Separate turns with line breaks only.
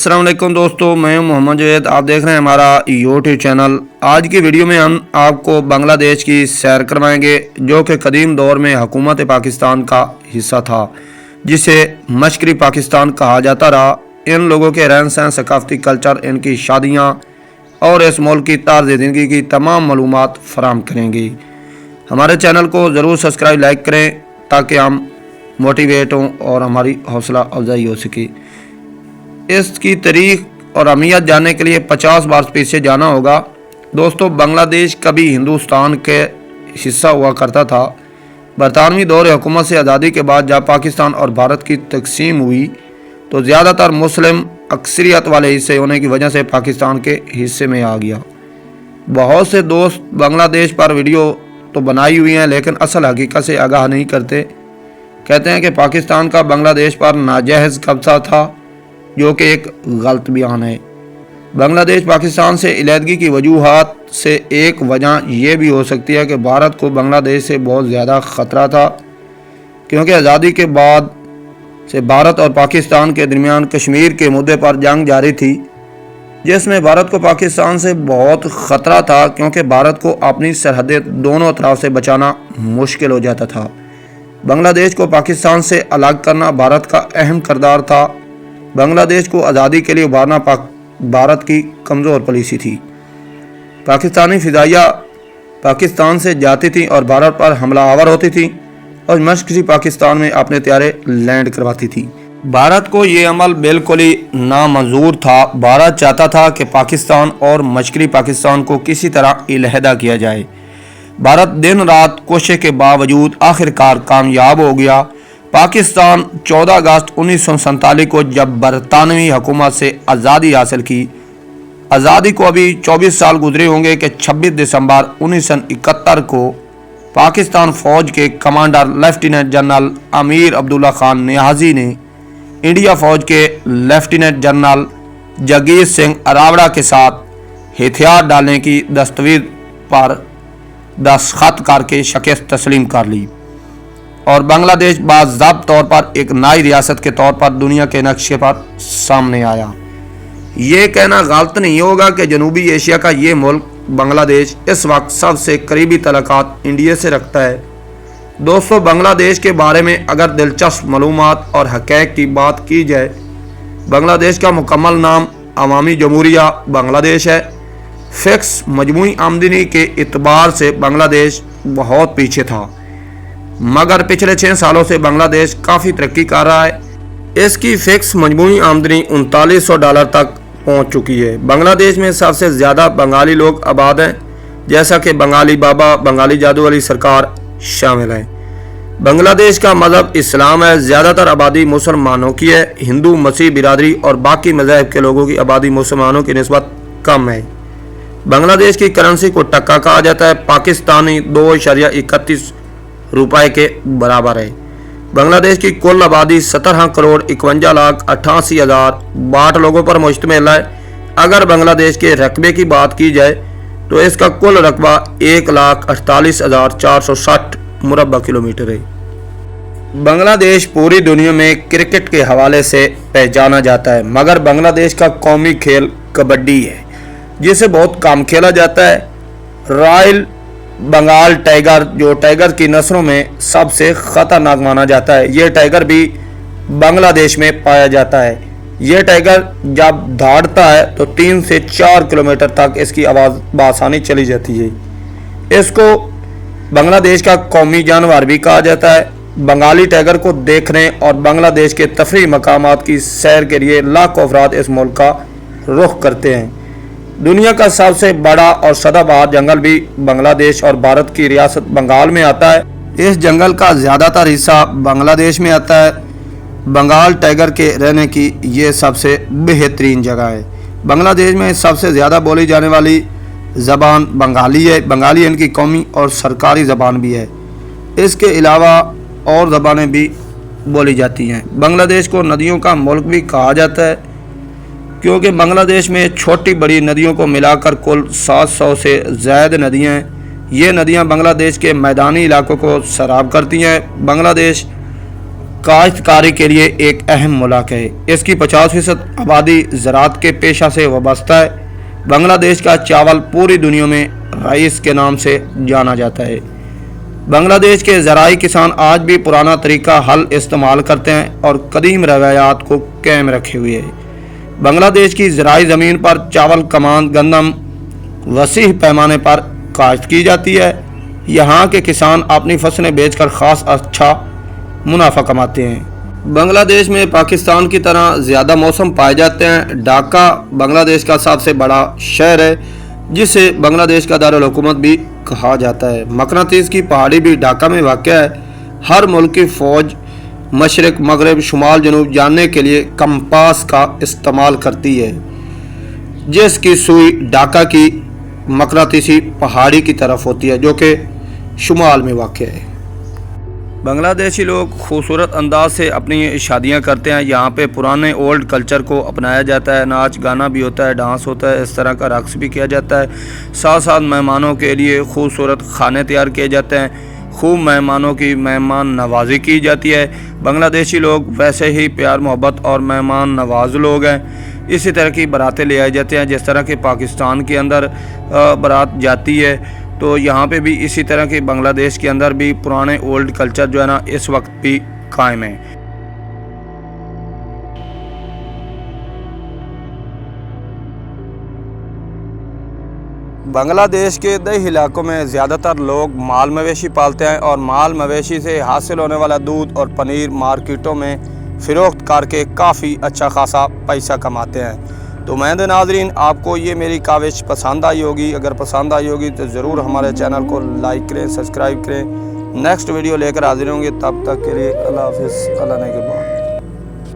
अस्सलाम वालेकुम दोस्तों, मैं हूं मोहम्मद जवेद। आप देख रहे हैं हमारा यूट्यूब चैनल। आज की वीडियो में हम आपको बांग्लादेश की सैर करवाएंगे, जो कि कदीम दौर में हुकूमत पाकिस्तान का हिस्सा था, जिसे मशरक़ी पाकिस्तान कहा जाता रहा। इन लोगों के रहन सहन, सकाफती कल्चर, इनकी शादियाँ और इस मुल्क की तर्ज ज़िंदगी की तमाम मालूमात फराहम करेंगी। हमारे चैनल को ज़रूर सब्सक्राइब, लाइक करें ताकि हम मोटिवेट हों और हमारी हौसला अफजाई हो सके। इसकी तारीख और अहमियत जानने के लिए 50 वर्ष पीछे जाना होगा। दोस्तों, बांग्लादेश कभी हिंदुस्तान के हिस्सा हुआ करता था। बरतानवी दौर हुकूमत से आज़ादी के बाद जब पाकिस्तान और भारत की तकसीम हुई तो ज़्यादातर मुस्लिम अक्सरियत वाले हिस्से होने की वजह से पाकिस्तान के हिस्से में आ गया। बहुत से दोस्त बांग्लादेश पर वीडियो तो बनाई हुई हैं, लेकिन असल हकीकत से आगाह नहीं करते। कहते हैं कि पाकिस्तान का बांग्लादेश पर नाजायज़ कब्जा था, जो कि एक गलत बयान है। बांग्लादेश पाकिस्तान से इलादगी की वजूहात से एक वजह यह भी हो सकती है कि भारत को बांग्लादेश से बहुत ज़्यादा ख़तरा था, क्योंकि आज़ादी के बाद से भारत और पाकिस्तान के दरमियान कश्मीर के मुद्दे पर जंग जारी थी, जिसमें भारत को पाकिस्तान से बहुत ख़तरा था, क्योंकि भारत को अपनी सरहदें दोनों तरफ से बचाना मुश्किल हो जाता था। बांग्लादेश को पाकिस्तान से अलग करना भारत का अहम किरदार था। बांग्लादेश को आज़ादी के लिए उभारना भारत की कमज़ोर पॉलिसी थी। पाकिस्तानी फ़िज़ाइया पाकिस्तान से जाती थी और भारत पर हमलावर होती थी और मशरक़ी पाकिस्तान में अपने त्यारे लैंड करवाती थी। भारत को ये अमल बिल्कुल ही नामंजूर था। भारत चाहता था कि पाकिस्तान और मशरक़ी पाकिस्तान को किसी तरह अलहदा किया जाए। भारत दिन रात कोशिश के बावजूद आखिरकार कामयाब हो गया। पाकिस्तान 14 अगस्त 1947 को जब बरतानवी हुकूमत से आज़ादी हासिल की, आज़ादी को अभी 24 साल गुजरे होंगे कि 26 दिसंबर 1971 को पाकिस्तान फ़ौज के commander lieutenant general Amir Abdullah Khan Niazi ने इंडिया फ़ौज के लेफ्टिनेंट जनरल जगीर सिंह अरावड़ा के साथ हथियार डालने की दस्तावेज़ पर दस्तखत करके शिकस्त तस्लीम कर ली और बांग्लादेश बाज़ाब्त तौर पर एक नई रियासत के तौर पर दुनिया के नक्शे पर सामने आया। ये कहना गलत नहीं होगा कि जनूबी एशिया का ये मुल्क बांग्लादेश इस वक्त सबसे करीबी तल्लुकात इंडिया से रखता है। दोस्तों, बांग्लादेश के बारे में अगर दिलचस्प मालूमात और हक़ाइक़ की बात की जाए, बांग्लादेश का मुकम्मल नाम अवामी जमहूरिया बांग्लादेश है। फ़िक्स मजमूई आमदनी के एतबार से बांग्लादेश बहुत पीछे था, मगर पिछले 6 सालों से बांग्लादेश काफ़ी तरक्की कर रहा है। इसकी फ़िक्स मजमूई आमदनी $3900 तक पहुंच चुकी है। बांग्लादेश में सबसे ज़्यादा बंगाली लोग आबाद हैं, जैसा कि बंगाली बाबा, बंगाली जादू वाली सरकार शामिल हैं। बांग्लादेश का मज़हब इस्लाम है। ज़्यादातर आबादी मुसलमानों की है। हिंदू, मसीह बिरादरी और बाकी मज़ाहिब के लोगों की आबादी मुसलमानों की निस्बत कम है। बांग्लादेश की करेंसी को टक्का कहा जाता है। पाकिस्तानी 2.31 रुपए के बराबर है। बांग्लादेश की कुल आबादी 17,51,88,062 लोगों पर मुश्तमिल है। अगर बांग्लादेश के रकबे की बात की जाए तो इसका कुल रकबा 1,48,460 मुरब्बा किलोमीटर है। बांग्लादेश पूरी दुनिया में क्रिकेट के हवाले से पहचाना जाता है, मगर बांग्लादेश का कौमी खेल कबड्डी है, जिसे बहुत कम खेला जाता है। रॉयल बंगाल टाइगर, जो टाइगर की नस्लों में सबसे ख़तरनाक माना जाता है, ये टाइगर भी बांग्लादेश में पाया जाता है। ये टाइगर जब दौड़ता है तो 3 से 4 किलोमीटर तक इसकी आवाज़ बआसानी चली जाती है। इसको बांग्लादेश का कौमी जानवर भी कहा जाता है। बंगाली टाइगर को देखने और बांग्लादेश के तफरीही मकामात की सैर के लिए लाखों अफराद इस मुल्क का रुख करते हैं। दुनिया का सबसे बड़ा और सदाबहार जंगल भी बांग्लादेश और भारत की रियासत बंगाल में आता है। इस जंगल का ज़्यादातर हिस्सा बांग्लादेश में आता है। बंगाल टाइगर के रहने की ये सबसे बेहतरीन जगह है। बांग्लादेश में सबसे ज़्यादा बोली जाने वाली ज़बान बंगाली है। बंगाली इनकी कौमी और सरकारी ज़बान भी है। इसके अलावा और ज़बानें भी बोली जाती हैं। बांग्लादेश को नदियों का मुल्क भी कहा जाता है, क्योंकि बांग्लादेश में छोटी बड़ी नदियों को मिलाकर कुल 700 से ज़्यादा नदियाँ हैं। ये नदियाँ बांग्लादेश के मैदानी इलाकों को सैराब करती हैं। बांग्लादेश کاشتکاری کے لیے ایک اہم ملک ہے۔ اس کی 50% آبادی زراعت کے پیشہ سے وابستہ ہے۔ بنگلہ دیش کا چاول پوری دنیا میں رائس کے نام سے جانا جاتا ہے۔ بنگلہ دیش کے زرعی کسان آج بھی پرانا طریقہ حل استعمال کرتے ہیں اور قدیم روایات کو قائم رکھے ہوئے ہیں۔ بنگلہ دیش کی زرعی زمین پر چاول، کمان، گندم وسیع پیمانے پر کاشت کی جاتی ہے۔ یہاں کے کسان اپنی فصلیں بیچ کر خاص اچھا منافع کماتے ہیں۔ بنگلہ دیش میں پاکستان کی طرح زیادہ موسم پائے جاتے ہیں۔ ڈھاکہ بنگلہ دیش کا سب سے بڑا شہر ہے، جسے بنگلہ دیش کا دارالحکومت بھی کہا جاتا ہے۔ مقناطیس کی پہاڑی بھی ڈھاکہ میں واقع ہے۔ ہر ملک کی فوج مشرق، مغرب، شمال، جنوب جاننے کے لیے کمپاس کا استعمال کرتی ہے، جس کی سوئی ڈھاکہ کی مقناطیسی پہاڑی کی طرف ہوتی ہے، جو کہ شمال میں واقع ہے۔ بنگلہ دیشی لوگ خوبصورت انداز سے اپنی شادیاں کرتے ہیں۔ یہاں پہ پرانے اولڈ کلچر کو اپنایا جاتا ہے۔ ناچ گانا بھی ہوتا ہے، ڈانس ہوتا ہے، اس طرح کا رقص بھی کیا جاتا ہے۔ ساتھ ساتھ مہمانوں کے لیے خوبصورت کھانے تیار کیے جاتے ہیں۔ خوب مہمانوں کی مہمان نوازی کی جاتی ہے۔ بنگلہ دیشی لوگ ویسے ہی پیار محبت اور مہمان نواز لوگ ہیں۔ اسی طرح کی باراتیں لے آئی جاتے ہیں، جس طرح کہ پاکستان کے اندر بارات جاتی ہے، تو یہاں پہ بھی اسی طرح کے بنگلہ دیش کے اندر بھی پرانے اولڈ کلچر جو ہے نا اس وقت بھی قائم ہے۔ بنگلہ دیش کے دیہی علاقوں میں زیادہ تر لوگ مال مویشی پالتے ہیں اور مال مویشی سے حاصل ہونے والا دودھ اور پنیر مارکیٹوں میں فروخت کر کے کافی اچھا خاصا پیسہ کماتے ہیں۔ تو مہندے ناظرین، آپ کو یہ میری کاوش پسند آئی ہوگی۔ اگر پسند آئی ہوگی تو ضرور ہمارے چینل کو لائک کریں، سبسکرائب کریں۔ نیکسٹ ویڈیو لے کر حاضر ہوں گے، تب تک کے لیے اللہ حافظ، اللہ نگہبان۔